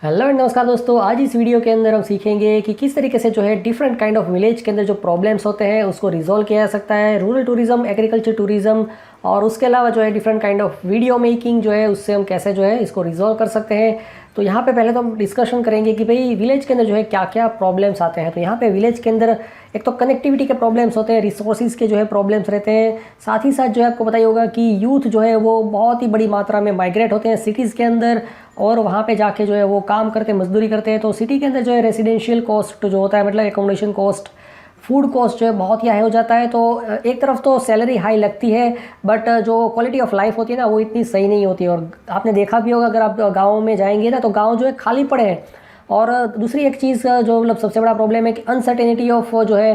Hello and नमस्कार दोस्तों। आज इस वीडियो के अंदर हम सीखेंगे कि किस तरीके से जो है डिफरेंट काइंड ऑफ विलेज के अंदर जो प्रॉब्लम्स होते हैं उसको रिजॉल्व किया जा सकता है। रूरल टूरिज्म, एग्रीकल्चर टूरिज्म और उसके अलावा जो है different kind of video making जो है उससे हम कैसे जो है इसको रिजॉल्व कर सकते हैं। तो यहाँ पे पहले तो हम डिस्कशन करेंगे कि भाई विलेज के अंदर जो है क्या क्या प्रॉब्लम्स आते हैं। तो यहाँ पे विलेज के अंदर एक तो कनेक्टिविटी के प्रॉब्लम्स होते हैं, रिसोर्सेज के जो है प्रॉब्लम्स रहते हैं। साथ ही साथ जो है आपको पता ही होगा कि यूथ जो है वो बहुत ही बड़ी मात्रा में माइग्रेट होते हैं सिटीज़ के अंदर और वहाँ पे जाके जो है वो काम करते हैं, मजदूरी करते हैं। तो सिटी के अंदर जो है रेजिडेंशियल कॉस्ट जो होता है, मतलब एकोमोडेशन कॉस्ट, फूड कॉस्ट जो है बहुत ही हाई हो जाता है। तो एक तरफ तो सैलरी हाई लगती है बट जो क्वालिटी ऑफ लाइफ होती है ना वो इतनी सही नहीं होती है। और आपने देखा भी होगा, अगर आप गाँव में जाएंगे ना तो गाँव जो है खाली पड़े हैं। और दूसरी एक चीज़ जो मतलब सबसे बड़ा प्रॉब्लम है कि अनसर्टेनिटी ऑफ जो है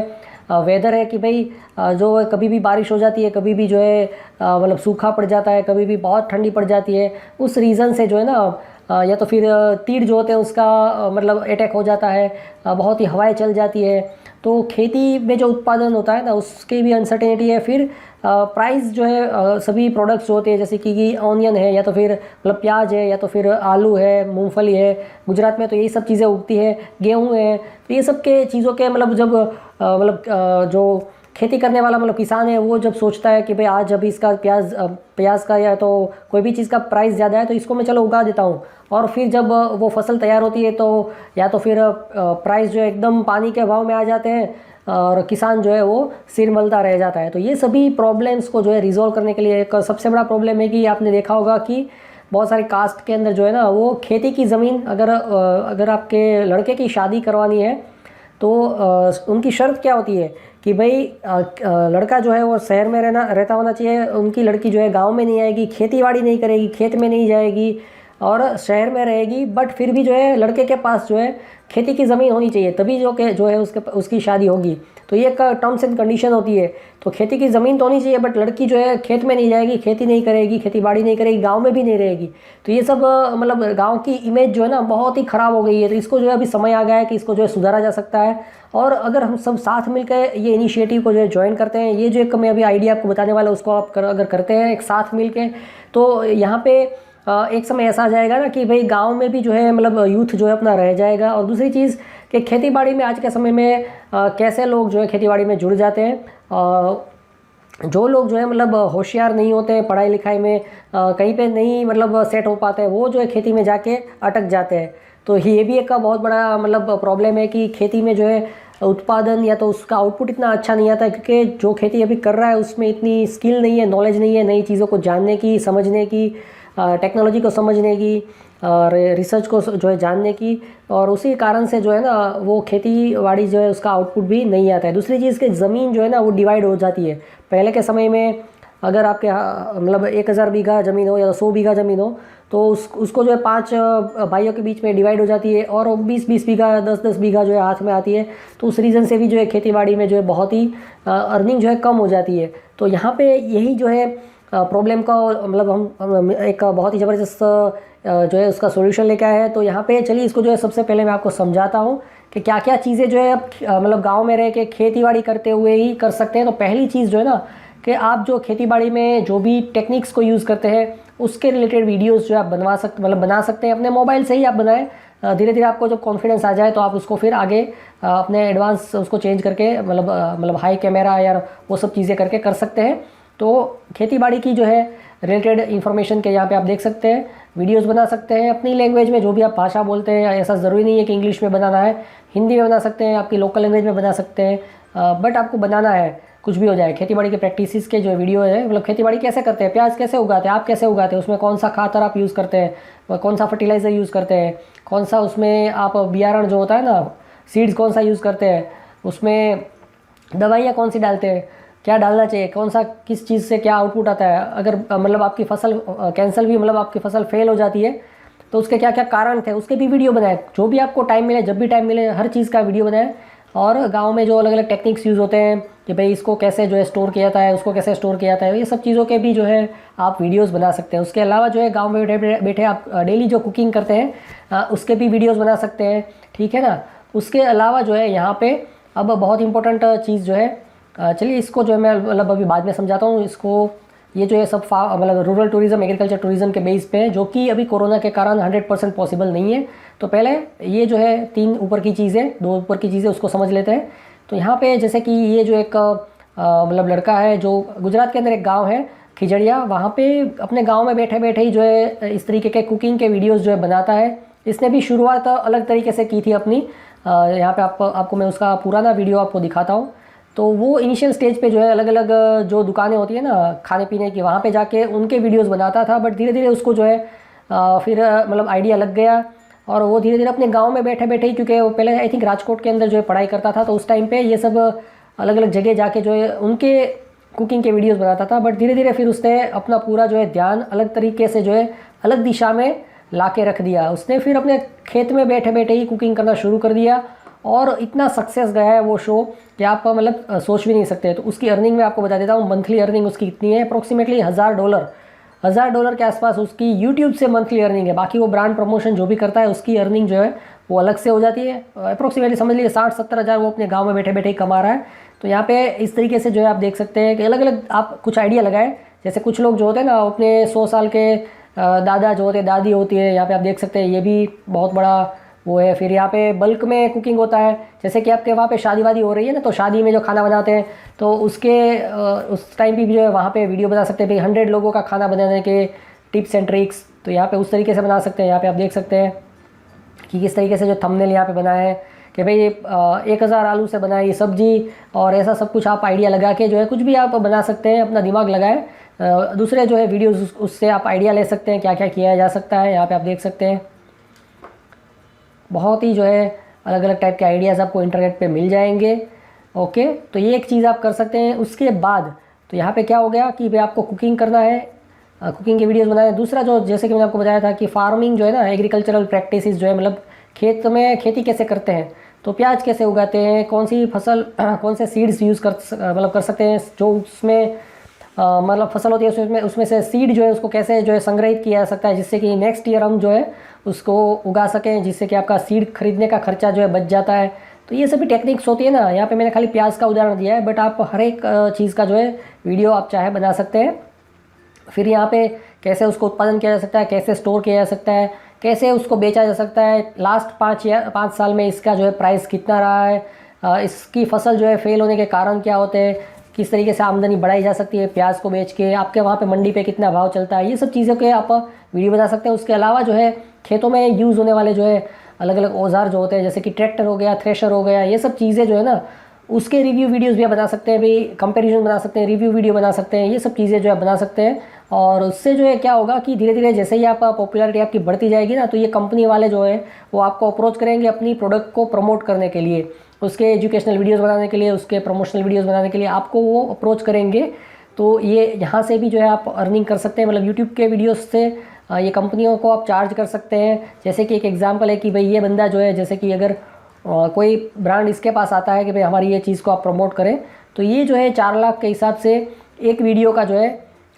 वेदर है कि भाई जो कभी भी बारिश हो जाती है, कभी भी जो है मतलब सूखा पड़ जाता है, कभी भी बहुत ठंडी पड़ जाती है। उस रीज़न से जो है ना या तो फिर तीड़ जो होते हैं उसका मतलब अटैक हो जाता है, बहुत ही हवाएं चल जाती है। तो खेती में जो उत्पादन होता है ना उसकी भी अनसर्टेनिटी है। फिर प्राइस जो है सभी प्रोडक्ट्स जो होते हैं जैसे कि ऑनियन है या तो फिर मतलब प्याज है या तो फिर आलू है, मूंगफली है, गुजरात में तो यही सब चीज़ें उगती है, गेहूँ है। तो ये सब के चीज़ों के मतलब जब जो खेती करने वाला मतलब किसान है वो जब सोचता है कि भाई आज अभी इसका प्याज का या तो कोई भी चीज़ का प्राइस ज़्यादा है तो इसको मैं चलो उगा देता हूँ। और फिर जब वो फसल तैयार होती है तो या तो फिर प्राइस जो है एकदम पानी के भाव में आ जाते हैं और किसान जो है वो सिर मलता रह जाता है। तो ये सभी प्रॉब्लम्स को जो है रिजॉल्व करने के लिए एक सबसे बड़ा प्रॉब्लम है कि आपने देखा होगा कि बहुत सारी कास्ट के अंदर जो है ना वो खेती की ज़मीन अगर आपके लड़के की शादी करवानी है तो उनकी शर्त क्या होती है कि भाई लड़का जो है वो शहर में रहता होना चाहिए, उनकी लड़की जो है गांव में नहीं आएगी, खेती-बाड़ी नहीं करेगी, खेत में नहीं जाएगी और शहर में रहेगी। बट फिर भी जो है लड़के के पास जो है खेती की ज़मीन होनी चाहिए, तभी जो है उसकी शादी होगी। तो ये एक टर्म्स एंड कंडीशन होती है। तो खेती की ज़मीन तो होनी चाहिए बट लड़की जो है खेत में नहीं जाएगी, खेती नहीं करेगी, खेती-बाड़ी नहीं करेगी, गाँव में भी नहीं रहेगी। तो ये सब मतलब गाँव की इमेज जो है ना बहुत ही ख़राब हो गई है। तो इसको जो है अभी समय आ गया है कि इसको जो है सुधारा जा सकता है। और अगर हम सब साथ मिलकर ये इनिशिएटिव को जो है ज्वाइन करते हैं, ये जो एक मैं अभी आइडिया आपको बताने वाला उसको आप अगर करते हैं एक साथ मिल के, तो यहाँ पे एक समय ऐसा आ जाएगा ना कि भाई गांव में भी जो है मतलब यूथ जो है अपना रह जाएगा। और दूसरी चीज़ कि खेती-बाड़ी में आज के समय में कैसे लोग जो है खेती-बाड़ी में जुड़ जाते हैं। जो लोग जो है मतलब होशियार नहीं होते हैं पढ़ाई लिखाई में, कहीं पे नहीं मतलब सेट हो पाते हैं, वो जो है खेती में जाके अटक जाते हैं। तो ये भी एक बहुत बड़ा मतलब प्रॉब्लम है कि खेती में जो है उत्पादन या तो उसका आउटपुट इतना अच्छा नहीं आता है क्योंकि जो खेती अभी कर रहा है उसमें इतनी स्किल नहीं है, नॉलेज नहीं है नई चीज़ों को जानने की, समझने की, टेक्नोलॉजी को समझने की और रिसर्च को जो है जानने की। और उसी कारण से जो है ना वो खेती बाड़ी जो है उसका आउटपुट भी नहीं आता है। दूसरी चीज़ कि ज़मीन जो है ना वो डिवाइड हो जाती है। पहले के समय में अगर आपके मतलब 1000 बीघा ज़मीन हो या 100 बीघा ज़मीन हो तो उसको जो है 5 भाइयों के बीच में डिवाइड हो जाती है और 20-20 बीघा, 10-10 बीघा जो है हाथ में आती है। तो उस रीज़न से भी जो है खेती-बाड़ी में जो है बहुत ही अर्निंग जो है कम हो जाती है। तो यहाँ पे यही जो है प्रॉब्लम का मतलब हम एक बहुत ही ज़बरदस्त जो है उसका सॉल्यूशन लेके आए हैं। तो यहाँ पे चलिए इसको जो है सबसे पहले मैं आपको समझाता हूँ कि क्या क्या चीज़ें जो है मतलब गाँव में रह के खेती-बाड़ी करते हुए ही कर सकते हैं। तो पहली चीज़ जो है ना कि आप जो खेती-बाड़ी में जो भी टेक्निक्स को यूज़ करते हैं उसके रिलेटेड वीडियोस जो आप बना सकते हैं। अपने मोबाइल से ही आप बनाएं। धीरे धीरे आपको जब कॉन्फिडेंस आ जाए तो आप उसको फिर आगे अपने एडवांस उसको चेंज करके मतलब हाई कैमरा या वो सब चीज़ें करके कर सकते हैं। तो खेती-बाड़ी की जो है रिलेटेड इन्फॉर्मेशन के यहाँ पे आप देख सकते हैं, वीडियोस बना सकते हैं अपनी लैंग्वेज में, जो भी आप भाषा बोलते हैं। ऐसा ज़रूरी नहीं है कि इंग्लिश में बनाना है, हिंदी में बना सकते हैं, आपकी लोकल लैंग्वेज में बना सकते हैं। बट आपको बनाना है, कुछ भी हो जाए। खेती-बाड़ी के प्रैक्टिसेस के जो वीडियो है मतलब खेती-बाड़ी कैसे करते हैं, प्याज कैसे उगाते हैं, आप कैसे उगाते हैं, उसमें कौन सा खातर आप यूज़ करते हैं, कौन सा फर्टिलाइज़र यूज़ करते हैं, कौन सा उसमें आप बियारण जो होता है ना सीड्स कौन सा यूज़ करते हैं, उसमें दवाइयाँ कौन सी डालते हैं, क्या डालना चाहिए, कौन सा किस चीज़ से क्या आउटपुट आता है। अगर मतलब आपकी फसल कैंसल भी मतलब आपकी फसल फेल हो जाती है तो उसके क्या क्या कारण थे उसके भी वीडियो बनाए। जो भी आपको टाइम मिले, जब भी टाइम मिले, हर चीज़ का वीडियो बनाए। और गांव में जो अलग अलग टेक्निक्स यूज़ होते हैं कि भाई इसको कैसे जो है स्टोर किया जाता है, उसको कैसे स्टोर किया जाता है, ये सब चीज़ों के भी जो है आप वीडियोस बना सकते हैं। उसके अलावा जो है गांव में बैठे बैठे आप डेली जो कुकिंग करते हैं उसके भी वीडियोस बना सकते हैं, ठीक है ना। उसके अलावा जो है यहाँ पे अब बहुत इंपॉर्टेंट चीज़ जो है, चलिए इसको जो है मैं मतलब अभी बाद में समझाता हूँ। इसको ये जो है सब मतलब रूरल टूरिज़्म एग्रीकल्चर टूरिज़्म के बेस पे है, जो कि अभी कोरोना के कारण 100% पॉसिबल नहीं है। तो पहले ये जो है 3 ऊपर की चीज़ें, 2 ऊपर की चीज़ें उसको समझ लेते हैं। तो यहाँ पे जैसे कि ये जो एक मतलब लड़का है जो गुजरात के अंदर एक गाँव है खिजड़िया, वहाँ पे अपने गाँव में बैठे बैठे ही जो है इस तरीके के कुकिंग के वीडियोज़ जो है बनाता है। इसने भी शुरुआत अलग तरीके से की थी अपनी। यहाँ पे आपको मैं उसका पुराना वीडियो आपको दिखाता हूँ। तो वो इनिशियल स्टेज पे जो है अलग अलग जो दुकानें होती है ना खाने पीने की, वहाँ पे जाके उनके वीडियोस बनाता था। बट धीरे धीरे उसको जो है फिर मतलब आइडिया लग गया, और वो धीरे धीरे अपने गांव में बैठे बैठे ही, क्योंकि वो पहले आई थिंक राजकोट के अंदर जो है पढ़ाई करता था, तो उस टाइम पे ये सब अलग अलग जगह जाके जो है उनके कुकिंग के वीडियोज़ बनाता था। बट धीरे धीरे फिर उसने अपना पूरा जो है ध्यान अलग तरीके से जो है अलग दिशा में ला के रख दिया। उसने फिर अपने खेत में बैठे बैठे ही कुकिंग करना शुरू कर दिया, और इतना सक्सेस गया है वो शो कि आप मतलब सोच भी नहीं सकते। तो उसकी अर्निंग मैं आपको बता देता हूँ, मंथली अर्निंग उसकी कितनी है, अप्रोक्सीमेटली $1000 के आसपास उसकी यूट्यूब से मंथली अर्निंग है। बाकी वो ब्रांड प्रमोशन जो भी करता है उसकी अर्निंग जो है वो अलग से हो जाती है। अप्रोक्सीमेटली समझ लीजिए 60-70 हज़ार वो अपने गाँव में बैठे बैठे ही कमा रहा है। तो यहाँ पे इस तरीके से जो है आप देख सकते हैं कि अलग अलग आप कुछ आइडिया लगाएं। जैसे कुछ लोग जो होते हैं ना अपने 100 साल के दादा जो होते हैं, दादी होती है, यहाँ पे आप देख सकते हैं ये भी बहुत बड़ा वो है। फिर यहाँ पे बल्क में कुकिंग होता है, जैसे कि आपके वहाँ पे शादी वादी हो रही है ना, तो शादी में जो खाना बनाते हैं तो उसके उस टाइम पे भी जो है वहाँ पे वीडियो बना सकते हैं भाई 100 लोगों का खाना बनाने के टिप्स एंड ट्रिक्स। तो यहाँ पे उस तरीके से बना सकते हैं। यहाँ पे आप देख सकते हैं कि किस तरीके से जो थंबनेल यहाँ पे बनाया है कि भाई 1000 आलू से बनाई सब्जी, और ऐसा सब कुछ आप आइडिया लगा के जो है कुछ भी आप बना सकते हैं, अपना दिमाग लगाएं। दूसरे जो है वीडियोज़ उससे आप आइडिया ले सकते हैं क्या क्या किया जा सकता है। यहाँ पर आप देख सकते हैं बहुत ही जो है अलग अलग टाइप के आइडियाज़ आपको इंटरनेट पे मिल जाएंगे। ओके, तो ये एक चीज़ आप कर सकते हैं। उसके बाद तो यहाँ पे क्या हो गया कि भाई आपको कुकिंग करना है, कुकिंग के वीडियोस बनाना है। दूसरा जो जैसे कि मैंने आपको बताया था कि फार्मिंग जो है ना, एग्रीकल्चरल प्रैक्टिसेस जो है मतलब खेत में खेती कैसे करते हैं, तो प्याज कैसे उगाते हैं, कौन सी फसल कौन से सीड्स यूज़ कर सकते हैं, जो उसमें मतलब फसल होती है उसमें से सीड जो है उसको कैसे जो है संग्रहित किया जा सकता है, जिससे कि नेक्स्ट ईयर हम जो है उसको उगा सकें, जिससे कि आपका सीड खरीदने का खर्चा जो है बच जाता है। तो ये सभी टेक्निक्स होती है ना। यहाँ पे मैंने खाली प्याज का उदाहरण दिया है, बट आप हर एक चीज़ का जो है वीडियो आप चाहे बना सकते हैं। फिर यहाँ पे कैसे उसको उत्पादन किया जा सकता है, कैसे स्टोर किया जा सकता है, कैसे उसको बेचा जा सकता है, लास्ट 5 साल में इसका जो है प्राइस कितना रहा है, इसकी फसल जो है फेल होने के कारण क्या होते हैं, किस तरीके से आमदनी बढ़ाई जा सकती है प्याज को बेच के, आपके वहाँ पे मंडी पे कितना भाव चलता है, ये सब चीज़ों के आप वीडियो बना सकते हैं। उसके अलावा जो है खेतों में यूज़ होने वाले जो है अलग अलग औजार जो होते हैं, जैसे कि ट्रैक्टर हो गया, थ्रेशर हो गया, ये सब चीज़ें जो है ना उसके रिव्यू वीडियोस भी आप बना सकते हैं, भाई कंपैरिजन बना सकते हैं, रिव्यू वीडियो बना सकते हैं, ये सब चीज़ें जो है बना सकते हैं। और उससे जो है क्या होगा कि धीरे धीरे जैसे ही आप पॉपुलैरिटी आपकी बढ़ती जाएगी ना, तो ये कंपनी वाले जो है वो आपको अप्रोच करेंगे अपनी प्रोडक्ट को प्रमोट करने के लिए, उसके एजुकेशनल वीडियोज़ बनाने के लिए, उसके प्रमोशनल वीडियोज़ बनाने के लिए आपको वो अप्रोच करेंगे। तो ये यहाँ से भी जो है आप अर्निंग कर सकते हैं, मतलब यूट्यूब के वीडियोज़ से ये कंपनियों को आप चार्ज कर सकते हैं। जैसे कि एक एग्जांपल है कि भाई ये बंदा जो है, जैसे कि अगर कोई ब्रांड इसके पास आता है कि भाई हमारी ये चीज़ को आप प्रमोट करें, तो ये जो है 4 लाख के हिसाब से एक वीडियो का जो है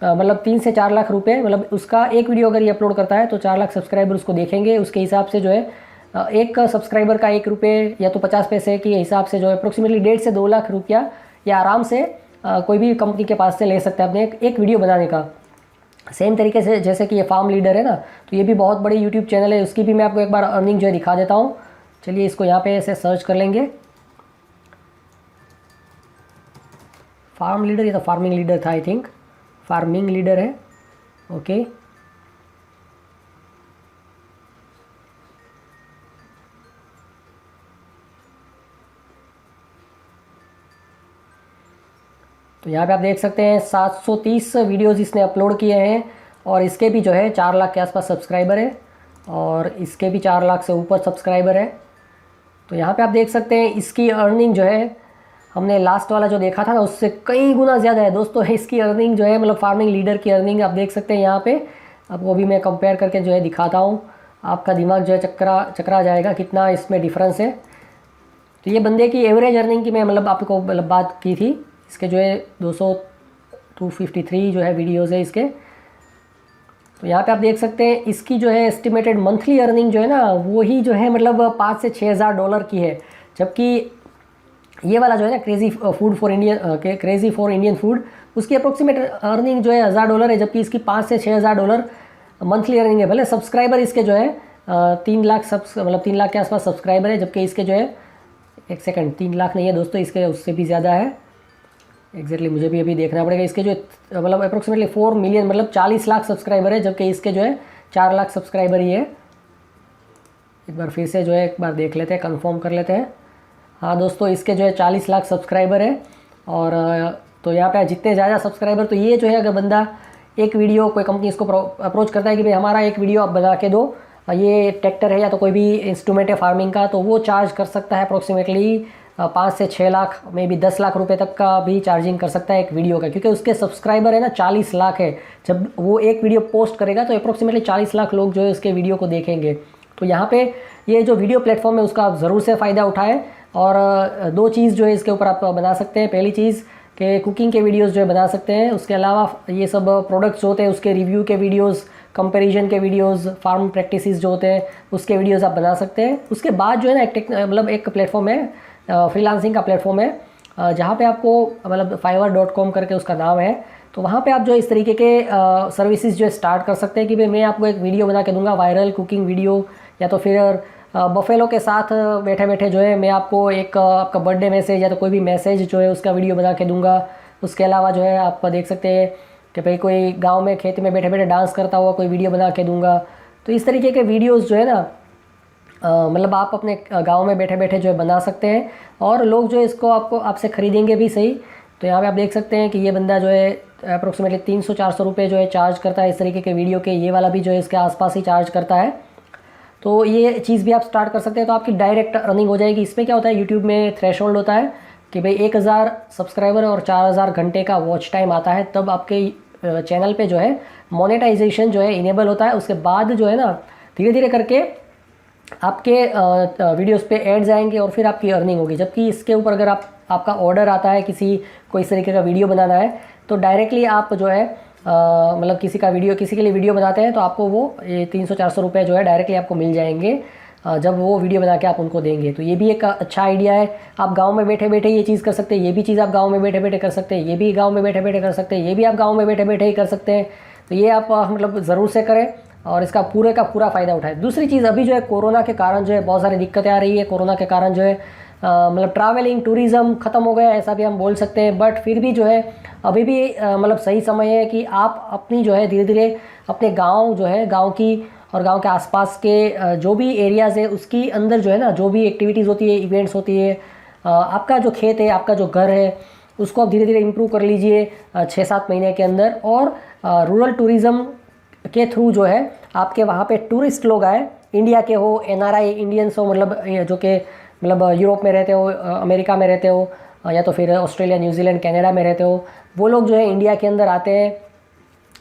मतलब 3 से 4 लाख रुपए, मतलब उसका एक वीडियो अगर ये अपलोड करता है तो 4 लाख सब्सक्राइबर उसको देखेंगे। उसके हिसाब से जो है एक सब्सक्राइबर का 1 रुपये या तो 50 पैसे के हिसाब से जो है अप्रोक्सीमेटली 1.5 से 2 लाख रुपया या आराम से कोई भी कंपनी के पास से ले सकता है अपने एक वीडियो बनाने का। सेम तरीके से जैसे कि ये फार्म लीडर है ना, तो ये भी बहुत बड़ी यूट्यूब चैनल है, उसकी भी मैं आपको एक बार अर्निंग जो है दिखा देता हूँ। चलिए इसको यहाँ पे ऐसे सर्च कर लेंगे, फार्म लीडर, ये तो फार्मिंग लीडर था आई थिंक, फार्मिंग लीडर है। ओके, तो यहाँ पे आप देख सकते हैं 730 वीडियोज़ इसने अपलोड किए हैं, और इसके भी जो है 4 लाख के आसपास सब्सक्राइबर है, और इसके भी 4 लाख से ऊपर सब्सक्राइबर है। तो यहाँ पे आप देख सकते हैं इसकी अर्निंग जो है हमने लास्ट वाला जो देखा था ना उससे कई गुना ज़्यादा है दोस्तों। इसकी अर्निंग जो है मतलब फार्मिंग लीडर की अर्निंग आप देख सकते हैं यहाँ पे। आपको अभी मैं कंपेयर करके जो है दिखाता हूँ, आपका दिमाग जो है चकरा जाएगा कितना इसमें डिफरेंस है। तो ये बंदे की एवरेज अर्निंग की मैं मतलब आपको मतलब बात की थी। इसके जो है 253 जो है वीडियोज़ है इसके। तो यहाँ पे आप देख सकते हैं इसकी जो है एस्टिमेटेड मंथली अर्निंग जो है ना वो ही जो है मतलब $5 से $6 हज़ार की है, जबकि ये वाला जो है ना crazy food for Indian crazy for Indian food, उसकी अप्रोक्सीमेट अर्निंग जो है $1000 है, जबकि इसकी $5 से $6000 मंथली अर्निंग है। भले सब्सक्राइबर इसके जो है 3 लाख मतलब 3 लाख के आसपास सब्सक्राइबर है, जबकि इसके जो है 1 सेकंड 3 लाख नहीं है दोस्तों, इसके उससे भी ज़्यादा है। एग्जैक्टली मुझे भी अभी देखना पड़ेगा। इसके जो मतलब अप्रोक्सीमेटली 4 मिलियन मतलब 40 लाख सब्सक्राइबर है, जबकि इसके जो है 4 लाख सब्सक्राइबर ही है। एक बार फिर से जो है एक बार देख लेते हैं, कंफर्म कर लेते हैं। हाँ दोस्तों, इसके जो है 40 लाख सब्सक्राइबर है। और तो यहाँ पे जितने ज़्यादा सब्सक्राइबर, तो ये जो है अगर बंदा एक वीडियो, कोई कंपनी इसको अप्रोच करता है कि भाई हमारा एक वीडियो आप बना के दो, ये ट्रैक्टर है या तो कोई भी इंस्ट्रूमेंट है फार्मिंग का, तो वो चार्ज कर सकता है अप्रोक्सीमेटली 5 से 6 लाख, मे बी 10 लाख रुपए तक का भी चार्जिंग कर सकता है एक वीडियो का, क्योंकि उसके सब्सक्राइबर है ना 40 लाख है। जब वो एक वीडियो पोस्ट करेगा तो अप्रोक्सीमेटली 40 लाख लोग जो है उसके वीडियो को देखेंगे। तो यहाँ पे ये जो वीडियो प्लेटफॉर्म है उसका आप ज़रूर से फ़ायदा उठाएं। और 2 चीज़ जो है इसके ऊपर आप बना सकते हैं। पहली चीज़ कि कुकिंग के वीडियोस जो है बना सकते हैं, उसके अलावा ये सब प्रोडक्ट्स होते हैं उसके रिव्यू के वीडियोस, कंपैरिजन के वीडियोस, फार्म प्रैक्टिसेस जो होते हैं उसके वीडियोस आप बना सकते हैं। उसके बाद जो है ना मतलब एक प्लेटफॉर्म है, फ्रीलांसिंग का प्लेटफॉर्म है, जहाँ पे आपको मतलब fiverr.com करके उसका नाम है। तो वहाँ पे आप जो इस तरीके के सर्विसेज जो है स्टार्ट कर सकते हैं कि भाई मैं आपको एक वीडियो बना के दूंगा, वायरल कुकिंग वीडियो, या तो फिर बफेलो के साथ बैठे बैठे जो है मैं आपको एक आपका बर्थडे मैसेज या तो कोई भी मैसेज जो है उसका वीडियो बना के दूंगा। उसके अलावा जो है आप देख सकते हैं कि भाई कोई गांव में खेत में बैठे बैठे डांस करता हुआ कोई वीडियो बना के दूंगा। तो इस तरीके के वीडियोस जो है ना मतलब आप अपने गांव में बैठे बैठे जो है बना सकते हैं, और लोग जो है इसको आपसे ख़रीदेंगे भी सही। तो यहाँ पे आप देख सकते हैं कि ये बंदा जो है अप्रोक्सीमेटली 300-400 रुपये जो है चार्ज करता है इस तरीके के वीडियो के। ये वाला भी जो है इसके आसपास ही चार्ज करता है। तो ये चीज़ भी आप स्टार्ट कर सकते हैं, तो आपकी डायरेक्ट अर्निंग हो जाएगी। इसमें क्या होता है, यूट्यूब में थ्रेशोल्ड होता है कि भाई 1000 सब्सक्राइबर और 4000 घंटे का वॉच टाइम आता है, तब आपके चैनल पे जो है मोनेटाइजेशन जो है इनेबल होता है। उसके बाद जो है ना धीरे धीरे करके आपके वीडियोस पे एड्स आएंगे और फिर आपकी अर्निंग होगी। जबकि इसके ऊपर अगर आपका ऑर्डर आता है किसी को इस तरीके का वीडियो बनाना है, तो डायरेक्टली आप जो है मतलब किसी के लिए वीडियो बनाते हैं तो आपको वो 300-400 रुपये जो है डायरेक्टली आपको मिल जाएंगे जब वो वीडियो बना के आप उनको देंगे। तो ये भी एक अच्छा आइडिया है। आप गांव में बैठे बैठे ये चीज़ कर सकते हैं, ये भी चीज़ आप गांव में बैठे बैठे कर सकते हैं, ये भी गांव में बैठे बैठे कर सकते हैं, ये भी आप गांव में बैठे बैठे ही कर सकते हैं। तो ये आप मतलब ज़रूर से करें और इसका पूरे का पूरा फ़ायदा उठाएं। दूसरी चीज़, अभी जो है कोरोना के कारण जो है बहुत सारी दिक्कतें आ रही है। कोरोना के कारण जो है मतलब ट्रैवलिंग टूरिज़्म ख़त्म हो गया ऐसा भी हम बोल सकते हैं, बट फिर भी जो है अभी भी मतलब सही समय है कि आप अपनी जो है धीरे धीरे अपने गांव जो है, गांव की और गांव के आसपास के जो भी एरियाज़ है उसकी अंदर जो है ना जो भी एक्टिविटीज़ होती है, इवेंट्स होती है, आपका जो खेत है, आपका जो घर है, उसको आप धीरे धीरे इम्प्रूव कर लीजिए 6-7 महीने के अंदर। और रूरल टूरिज़्म के थ्रू जो है आपके वहाँ पे टूरिस्ट लोग आए, इंडिया के हो, NRI इंडियंस हो, मतलब जो कि मतलब यूरोप में रहते हो, अमेरिका में रहते हो, या तो फिर ऑस्ट्रेलिया, न्यूजीलैंड, कनाडा में रहते हो, वो लोग जो है इंडिया के अंदर आते हैं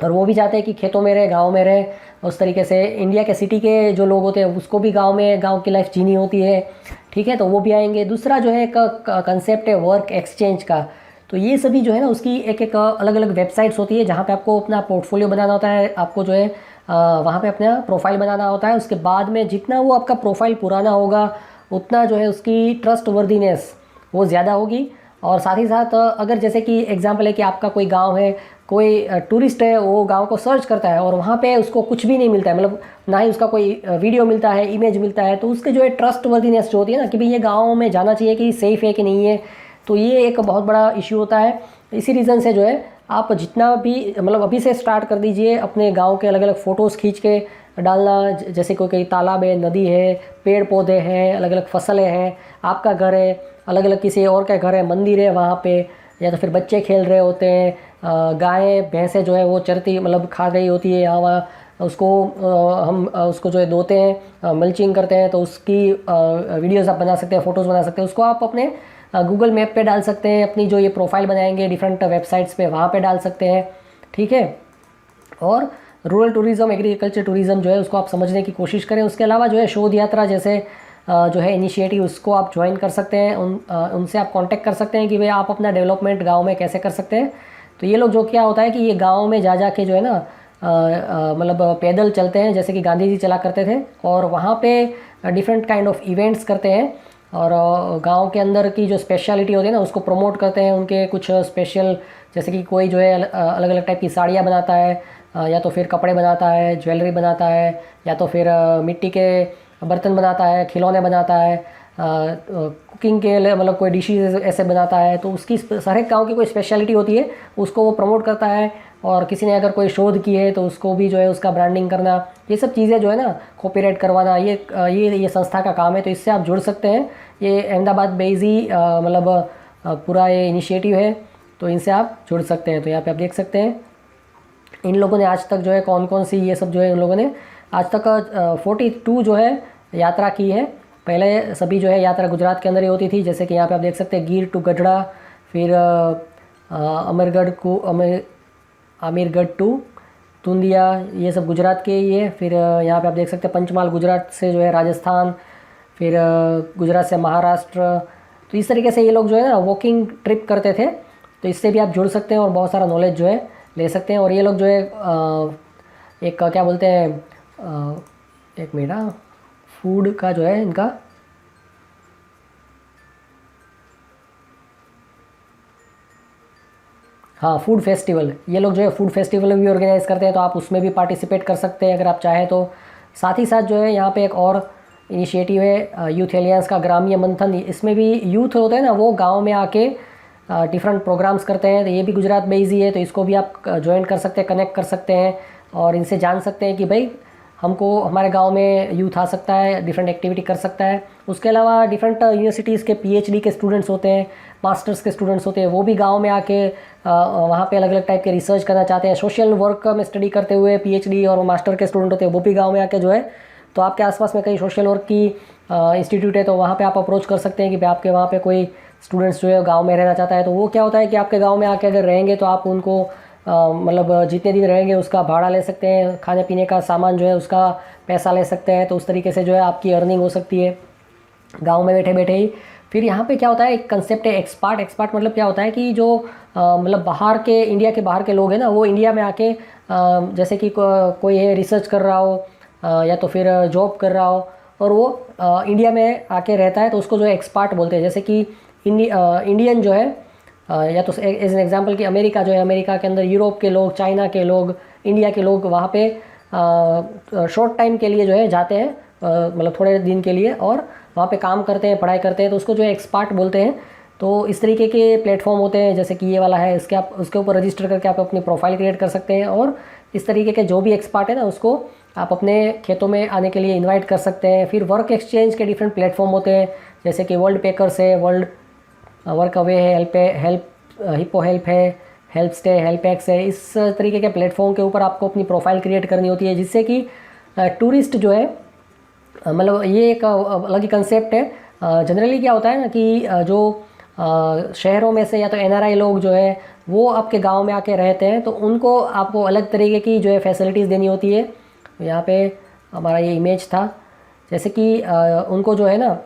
और वो भी चाहते हैं कि खेतों में रहे, गांव में रहे। उस तरीके से इंडिया के सिटी के जो लोग होते हैं उसको भी गांव की लाइफ जीनी होती है, ठीक है, तो वो भी आएंगे। दूसरा जो है एक कंसेप्ट है वर्क एक्सचेंज का। तो ये सभी जो है ना उसकी एक अलग अलग वेबसाइट्स होती है जहाँ पे आपको अपना पोर्टफोलियो बनाना होता है, आपको जो है वहाँ पे अपना प्रोफाइल बनाना होता है। उसके बाद में जितना वो आपका प्रोफाइल पुराना होगा उतना जो है उसकी ट्रस्ट वर्दीनेस वो ज़्यादा होगी। और साथ ही साथ अगर जैसे कि एग्जांपल है कि आपका कोई गांव है, कोई टूरिस्ट है, वो गांव को सर्च करता है और वहाँ पे उसको कुछ भी नहीं मिलता है, मतलब ना ही उसका कोई वीडियो मिलता है, इमेज मिलता है, तो उसके जो है ट्रस्ट वर्दीनेस जो होती है ना कि भाई ये गाँव में जाना चाहिए कि सेफ़ है कि नहीं है, तो ये एक बहुत बड़ा इशू होता है। इसी रीज़न से जो है आप जितना भी मतलब अभी से स्टार्ट कर दीजिए अपने गांव के अलग अलग फ़ोटोज़ खींच के डालना, जैसे कोई तालाब है, नदी है, पेड़ पौधे हैं, अलग अलग फसलें हैं, आपका घर है, अलग अलग किसी और का घर है, मंदिर है वहाँ पे, या तो फिर बच्चे खेल रहे होते हैं, गायें भैंसें जो है वो चरती मतलब खा रही होती है यहाँ वहाँ, उसको हम उसको जो है धोते हैं, मल्चिंग करते हैं, तो उसकी वीडियोज़ आप बना सकते हैं, फ़ोटोज़ बना सकते हैं। उसको आप अपने गूगल मैप पे डाल सकते हैं, अपनी जो ये प्रोफाइल बनाएंगे डिफरेंट वेबसाइट्स पे वहाँ पे डाल सकते हैं, ठीक है। और रूरल टूरिज़्म, एग्रीकल्चर टूरिज़्म जो है उसको आप समझने की कोशिश करें। उसके अलावा जो है शोध यात्रा जैसे जो है इनिशिएटिव, उसको आप ज्वाइन कर सकते हैं, उनसे आप कांटेक्ट कर सकते हैं कि भाई आप अपना डेवलपमेंट गांव में कैसे कर सकते हैं। तो ये लोग जो क्या होता है कि ये गांव में जा के जो है ना मतलब पैदल चलते हैं, जैसे कि गांधी जी चला करते थे, और वहाँ पे डिफरेंट काइंड ऑफ इवेंट्स करते हैं और गांव के अंदर की जो स्पेशलिटी होती है ना उसको प्रमोट करते हैं, उनके कुछ स्पेशल, जैसे कि कोई जो है अलग अलग टाइप की साड़ियाँ बनाता है, या तो फिर कपड़े बनाता है, ज्वेलरी बनाता है, या तो फिर मिट्टी के बर्तन बनाता है, खिलौने बनाता है, कुकिंग के लिए मतलब कोई डिशेज ऐसे बनाता है। तो उसकी हर एक गाँव की कोई स्पेशलिटी होती है, उसको वो प्रमोट करता है। और किसी ने अगर कोई शोध की है तो उसको भी जो है उसका ब्रांडिंग करना, ये सब चीज़ें जो है ना कॉपीराइट करवाना, ये संस्था का काम है। तो इससे आप जुड़ सकते हैं। ये अहमदाबाद बेजी मतलब पूरा ये इनिशिएटिव है, तो इनसे आप जुड़ सकते हैं। तो यहाँ पे आप देख सकते हैं इन लोगों ने आज तक जो है कौन कौन सी ये सब जो है इन लोगों ने आज तक 42 जो है यात्रा की है। पहले सभी जो है यात्रा गुजरात के अंदर ही होती थी, जैसे कि यहाँ पे आप देख सकते हैं गिर टू गढ़ड़ा, फिर आमिरगढ़ टू तुंदिया, ये सब गुजरात के ही है। फिर यहाँ पे आप देख सकते हैं पंचमहाल गुजरात से जो है राजस्थान, फिर गुजरात से महाराष्ट्र। तो इस तरीके से ये लोग जो है ना वॉकिंग ट्रिप करते थे। तो इससे भी आप जुड़ सकते हैं और बहुत सारा नॉलेज जो है ले सकते हैं। और ये लोग जो है एक क्या बोलते हैं, एक मिनट, फूड का जो है इनका, हाँ फूड फेस्टिवल, ये लोग जो है फूड फेस्टिवल भी ऑर्गेनाइज़ करते हैं। तो आप उसमें भी पार्टिसिपेट कर सकते हैं अगर आप चाहें तो। साथ ही साथ जो है यहाँ पे एक और इनिशिएटिव है यूथ एलियंस का, ग्रामीण मंथन। इसमें भी यूथ होते हैं ना, वो गांव में आके डिफरेंट प्रोग्राम्स करते हैं। तो ये भी गुजरात बेस्ड ही है, तो इसको भी आप ज्वाइन कर सकते हैं, कनेक्ट कर सकते हैं और इनसे जान सकते हैं कि भाई हमको हमारे गांव में यूथ आ सकता है, डिफरेंट एक्टिविटी कर सकता है। उसके अलावा डिफरेंट यूनिवर्सिटीज़ के पीएचडी के स्टूडेंट्स होते हैं, मास्टर्स के स्टूडेंट्स होते हैं, वो भी गांव में आके वहाँ पे अलग अलग टाइप के रिसर्च करना चाहते हैं। सोशल वर्क में स्टडी करते हुए पीएचडी और मास्टर के स्टूडेंट होते हैं, वो भी गाँव में आके जो है, तो आपके आसपास में कहीं सोशल वर्क की इंस्टीट्यूट है तो वहाँ पे आप अप्रोच कर सकते हैं कि भाई आपके वहाँ पे कोई स्टूडेंट्स जो है गांव में रहना चाहता है। तो वो क्या होता है कि आपके गांव में आके अगर रहेंगे तो आप उनको मतलब जितने दिन रहेंगे उसका भाड़ा ले सकते हैं, खाने पीने का सामान जो है उसका पैसा ले सकते हैं। तो उस तरीके से जो है आपकी अर्निंग हो सकती है गांव में बैठे बैठे ही। फिर यहाँ पे क्या होता है, एक कंसेप्ट है एक्सपार्ट। एक्सपार्ट मतलब क्या होता है कि जो मतलब बाहर के, इंडिया के बाहर के लोग हैं ना, वो इंडिया में आके जैसे कि कोई है रिसर्च कर रहा हो या तो फिर जॉब कर रहा हो और वो इंडिया में आके रहता है, तो उसको जो है एक्सपार्ट बोलते हैं। जैसे कि इंडियन जो है या तो एज एन एग्जांपल कि अमेरिका जो है, अमेरिका के अंदर यूरोप के लोग, चाइना के लोग, इंडिया के लोग वहाँ पे शॉर्ट टाइम के लिए जो है जाते हैं, मतलब थोड़े दिन के लिए, और वहाँ पे काम करते हैं, पढ़ाई करते हैं, तो उसको जो है एक्सपार्ट बोलते हैं। तो इस तरीके के प्लेटफॉर्म होते हैं, जैसे कि ये वाला है, इसके आप उसके ऊपर रजिस्टर करके आप अपनी प्रोफाइल क्रिएट कर सकते हैं और इस तरीके के जो भी एक्सपर्ट है ना उसको आप अपने खेतों में आने के लिए इनवाइट कर सकते हैं। फिर वर्क एक्सचेंज के डिफरेंट प्लेटफॉर्म होते हैं, जैसे कि वर्ल्ड पेकर्स है, वर्ल्ड वर्क अवे है, हिप्पो हेल्प है, हेल्प स्टे, हेल्प एक्स है। इस तरीके के प्लेटफॉर्म के ऊपर आपको अपनी प्रोफाइल क्रिएट करनी होती है, जिससे कि टूरिस्ट जो है, मतलब ये एक अलग ही कंसेप्ट है। जनरली क्या होता है ना कि जो शहरों में से या तो एनआरआई लोग जो है वो आपके गांव में आके रहते हैं, तो उनको आपको अलग तरीके की जो है फैसिलिटीज़ देनी होती है। यहाँ पे हमारा ये इमेज था, जैसे कि उनको जो है ना,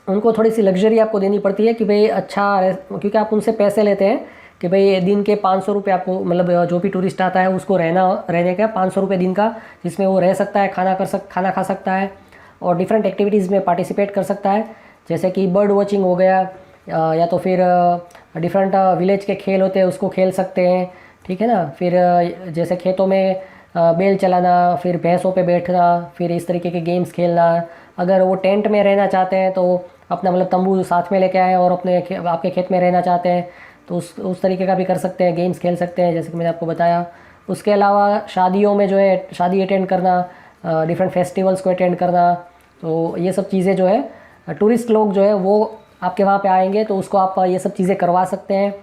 उनको थोड़ी सी लग्जरी आपको देनी पड़ती है कि भाई अच्छा, क्योंकि आप उनसे पैसे लेते हैं कि भाई दिन के 500 रुपये आपको, मतलब जो भी टूरिस्ट आता है उसको रहने का 500 रुपये दिन का, जिसमें वो रह सकता है, खाना खा सकता है और डिफरेंट एक्टिविटीज़ में पार्टिसिपेट कर सकता है, जैसे कि बर्ड वॉचिंग हो गया, या तो फिर डिफरेंट विलेज के खेल होते हैं उसको खेल सकते हैं, ठीक है ना। फिर जैसे खेतों में बैल चलाना, फिर भैंसों पे बैठना, फिर इस तरीके के गेम्स खेलना। अगर वो टेंट में रहना चाहते हैं तो अपना मतलब तंबू साथ में लेके आए और आपके खेत में रहना चाहते हैं तो उस तरीके का भी कर सकते हैं, गेम्स खेल सकते हैं, जैसे कि मैंने आपको बताया। उसके अलावा शादियों में जो है शादी अटेंड करना, डिफरेंट फेस्टिवल्स को अटेंड करना, तो ये सब चीज़ें जो है टूरिस्ट लोग जो है वो आपके वहाँ पे आएंगे तो उसको आप ये सब चीज़ें करवा सकते हैं।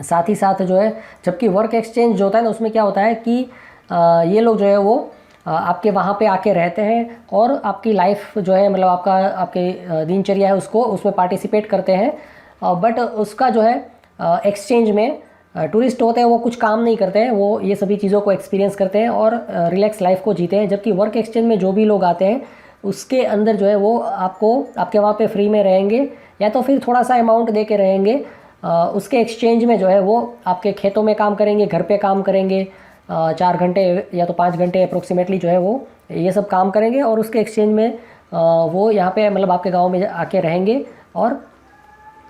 साथ ही साथ जो है, जबकि वर्क एक्सचेंज जो होता है ना, उसमें क्या होता है कि ये लोग जो है वो आपके वहाँ पे आके रहते हैं और आपकी लाइफ जो है, मतलब आपके दिनचर्या है उसको उसमें पार्टिसिपेट करते हैं। बट उसका जो है एक्सचेंज में टूरिस्ट होते हैं वो कुछ काम नहीं करते हैं, वो ये सभी चीज़ों को एक्सपीरियंस करते हैं और रिलैक्स लाइफ को जीते हैं। जबकि वर्क एक्सचेंज में जो भी लोग आते हैं उसके अंदर जो है वो आपके वहाँ पे फ्री में रहेंगे या तो फिर थोड़ा सा अमाउंट दे के रहेंगे। उसके एक्सचेंज में जो है वो आपके खेतों में काम करेंगे, घर पे काम करेंगे, 4 घंटे या तो 5 घंटे अप्रोक्सीमेटली जो है वो ये सब काम करेंगे और उसके एक्सचेंज में वो यहाँ पे मतलब आपके गांव में आके रहेंगे और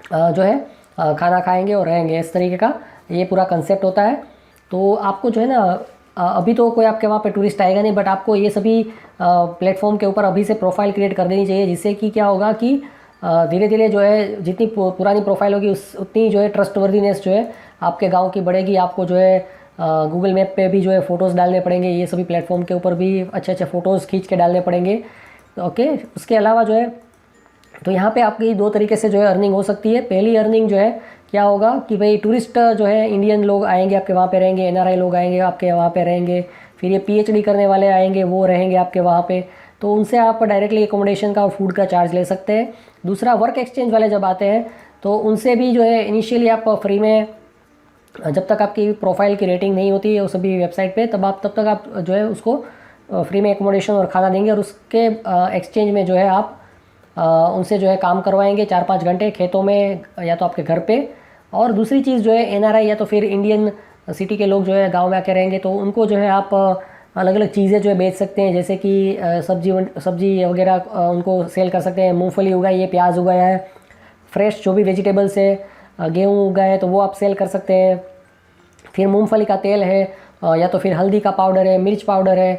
जो है खाना खाएंगे और रहेंगे। इस तरीके का ये पूरा कंसेप्ट होता है। तो आपको जो है ना अभी तो कोई आपके वहाँ पे टूरिस्ट आएगा नहीं, बट आपको ये सभी प्लेटफॉर्म के ऊपर अभी से प्रोफाइल क्रिएट कर देनी चाहिए, जिससे कि क्या होगा कि धीरे धीरे जो है जितनी पुरानी प्रोफाइल होगी उतनी जो है ट्रस्टवर्दीनेस जो है आपके गांव की बढ़ेगी। आपको जो है गूगल मैप पे भी जो है फ़ोटोज़ डालने पड़ेंगे, ये सभी प्लेटफॉर्म के ऊपर भी अच्छे अच्छे फ़ोटोज़ खींच के डालने पड़ेंगे। ओके, उसके अलावा जो है तो यहाँ पे आपकी दो तरीके से जो है अर्निंग हो सकती है। पहली अर्निंग जो है क्या होगा कि भाई टूरिस्ट जो है इंडियन लोग आएंगे आपके वहाँ पे रहेंगे, एनआरआई लोग आएंगे आपके वहाँ पे रहेंगे, फिर ये पीएचडी करने वाले आएंगे वो रहेंगे आपके वहाँ पे, तो उनसे आप डायरेक्टली एकोमोडेशन का और फूड का चार्ज ले सकते हैं। दूसरा, वर्क एक्सचेंज वाले जब आते हैं तो उनसे भी जो है इनिशियली आप फ्री में, जब तक आपकी प्रोफाइल की रेटिंग नहीं होती है उस सभी वेबसाइट पे, तब तक आप जो है उसको फ्री में एकोमोडेशन और खाना देंगे, और उसके एक्सचेंज में जो है आप उनसे जो है काम करवाएंगे 4-5 घंटे खेतों में या तो आपके घर पे। और दूसरी चीज़ जो है एनआरआई या तो फिर इंडियन सिटी के लोग जो है गांव में आके रहेंगे, तो उनको जो है आप अलग अलग चीज़ें जो है बेच सकते हैं, जैसे कि सब्जी वगैरह उनको सेल कर सकते हैं। मूंगफली उगाई है, प्याज उगाया है, फ्रेश जो भी वेजिटेबल्स है, गेहूँ उगाया है, तो वो आप सेल कर सकते हैं। फिर मूंगफली का तेल है, या तो फिर हल्दी का पाउडर है, मिर्च पाउडर है,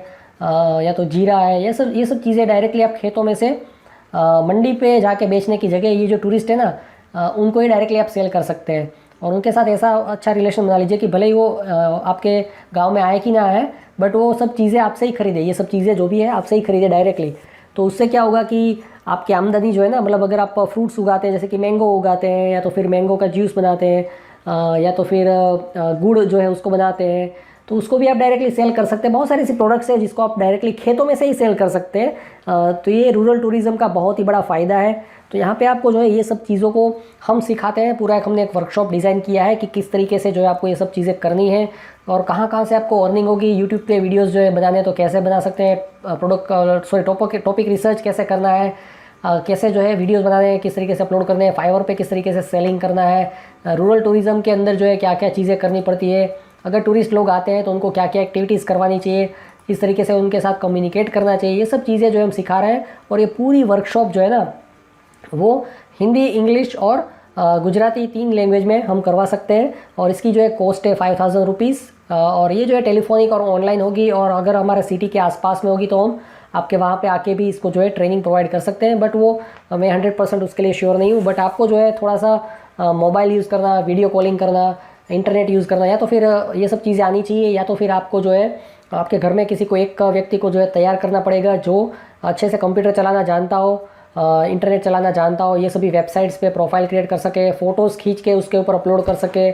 या तो जीरा है, ये सब चीज़ें डायरेक्टली आप खेतों में से मंडी पे जाके बेचने की जगह ये जो टूरिस्ट है ना उनको ही डायरेक्टली आप सेल कर सकते हैं। और उनके साथ ऐसा अच्छा रिलेशन बना लीजिए कि भले ही वो आपके गांव में आए कि ना आए, बट वो सब चीज़ें आपसे ही खरीदे, ये सब चीज़ें जो भी है आपसे ही खरीदे डायरेक्टली। तो उससे क्या होगा कि आपकी आमदनी जो है ना, मतलब अगर आप फ्रूट्स उगाते हैं, जैसे कि मैंगो उगाते हैं, या तो फिर मैंगो का जूस बनाते हैं, या तो फिर गुड़ जो है उसको बनाते हैं, तो उसको भी आप डायरेक्टली सेल कर सकते हैं। बहुत सारे ऐसे प्रोडक्ट्स हैं जिसको आप डायरेक्टली खेतों में से ही सेल कर सकते हैं। तो ये रूरल टूरिज़्म का बहुत ही बड़ा फ़ायदा है। तो यहाँ पे आपको जो है ये सब चीज़ों को हम सिखाते हैं। पूरा हमने एक वर्कशॉप डिज़ाइन किया है कि किस तरीके से जो है आपको ये सब चीज़ें करनी है और कहाँ से आपको अर्निंग होगी। यूट्यूब पे वीडियोज़ जो है बनाने तो कैसे बना सकते हैं, टॉपिक रिसर्च कैसे करना है, कैसे जो है वीडियोस बनाने हैं, किस तरीके से अपलोड करने हैं, फाइवर पे किस तरीके से सेलिंग करना है, रूरल टूरिज़्म के अंदर जो है क्या क्या चीज़ें करनी पड़ती है, अगर टूरिस्ट लोग आते हैं तो उनको क्या क्या एक्टिविटीज़ करवानी चाहिए, किस तरीके से उनके साथ कम्युनिकेट करना चाहिए, ये सब चीज़ें जो हम सिखा रहे हैं। और ये पूरी वर्कशॉप जो है ना वो हिंदी, इंग्लिश और गुजराती 3 लैंग्वेज में हम करवा सकते हैं। और इसकी जो है कॉस्ट है 5000 रुपीज़, और ये जो है टेलीफोनिक और ऑनलाइन होगी। और अगर हमारे सिटी के आसपास में होगी तो हम आपके वहाँ पे आके भी इसको जो है ट्रेनिंग प्रोवाइड कर सकते हैं। बट वो मैं 100% उसके लिए श्योर नहीं हूँ। बट आपको जो है थोड़ा सा मोबाइल यूज़ करना, वीडियो कॉलिंग करना, इंटरनेट यूज़ करना, या तो फिर ये सब चीज़ें आनी चाहिए, या तो फिर आपको जो है आपके घर में किसी को एक व्यक्ति को जो है तैयार करना पड़ेगा जो अच्छे से कंप्यूटर चलाना जानता हो, इंटरनेट चलाना जानता हो, ये सभी वेबसाइट्स पे प्रोफाइल क्रिएट कर सके, फ़ोटोज़ खींच के उसके ऊपर अपलोड कर सके,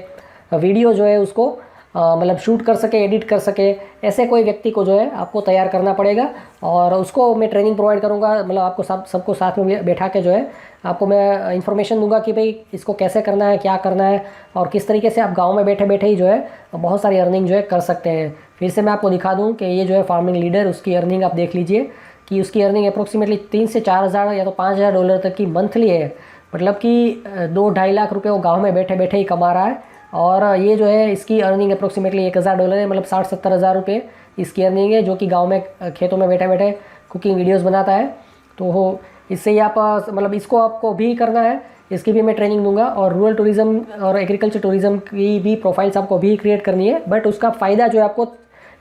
वीडियो जो है उसको मतलब शूट कर सके, एडिट कर सके, ऐसे कोई व्यक्ति को जो है आपको तैयार करना पड़ेगा। और उसको मैं ट्रेनिंग प्रोवाइड करूँगा, मतलब आपको सबको साथ में बैठा के जो है आपको मैं इन्फॉर्मेशन दूंगा कि भाई इसको कैसे करना है, क्या करना है, और किस तरीके से आप गांव में बैठे बैठे ही जो है बहुत सारी अर्निंग जो है कर सकते हैं। फिर से मैं आपको दिखा दूं कि ये जो है फार्मिंग लीडर, उसकी अर्निंग आप देख लीजिए कि उसकी अर्निंग अप्रोक्सीमेटली 3 से 4000 या तो $5000 तक की मंथली है। मतलब कि 2-2.5 लाख रुपये वो गाँव में बैठे बैठे ही कमा रहा है। और ये जो है इसकी अर्निंग अप्रोक्सीमेटली $1000 है, मतलब 60-70 हज़ार रुपये इसकी अर्निंग है, जो कि गांव में खेतों में बैठे बैठे कुकिंग वीडियोस बनाता है। तो इससे ही आप मतलब इसको आपको भी करना है, इसकी भी मैं ट्रेनिंग दूंगा। और रूरल टूरिज़्म और एग्रीकल्चर टूरिज़्म की भी प्रोफाइल्स आपको भी क्रिएट करनी है। बट उसका फ़ायदा जो है आपको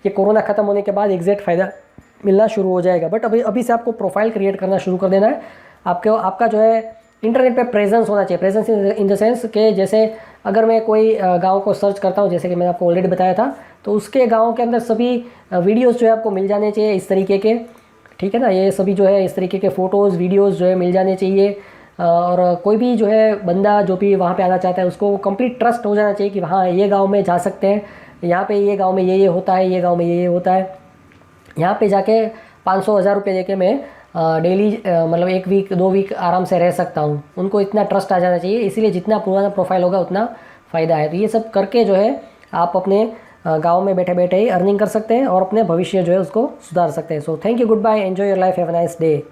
ये कोरोना ख़त्म होने के बाद एग्जैक्ट फ़ायदा मिलना शुरू हो जाएगा। बट अभी से आपको प्रोफाइल क्रिएट करना शुरू कर देना है। आपका जो है इंटरनेट पे प्रेजेंस होना चाहिए। प्रेजेंस इन द सेंस कि जैसे अगर मैं कोई गांव को सर्च करता हूं, जैसे कि मैंने आपको ऑलरेडी बताया था, तो उसके गांव के अंदर सभी वीडियोस जो है आपको मिल जाने चाहिए इस तरीके के, ठीक है ना। ये सभी जो है इस तरीके के फ़ोटोज़, वीडियोज़ जो है मिल जाने चाहिए। और कोई भी जो है बंदा जो भी वहाँ पे आना चाहता है उसको कंप्लीट ट्रस्ट हो जाना चाहिए कि हाँ ये गाँव में जा सकते हैं, यहाँ पे ये गाँव में ये होता है, ये गाँव में ये होता है, यहाँ पे जाके 500-1000 रुपये देके मैं डेली मतलब 1 वीक 2 वीक आराम से रह सकता हूँ। उनको इतना ट्रस्ट आ जाना चाहिए। इसीलिए जितना पुराना प्रोफाइल होगा उतना फ़ायदा है। तो ये सब करके जो है आप अपने गांव में बैठे बैठे ही अर्निंग कर सकते हैं और अपने भविष्य जो है उसको सुधार सकते हैं। So thank you, goodbye, enjoy your life, have a nice day.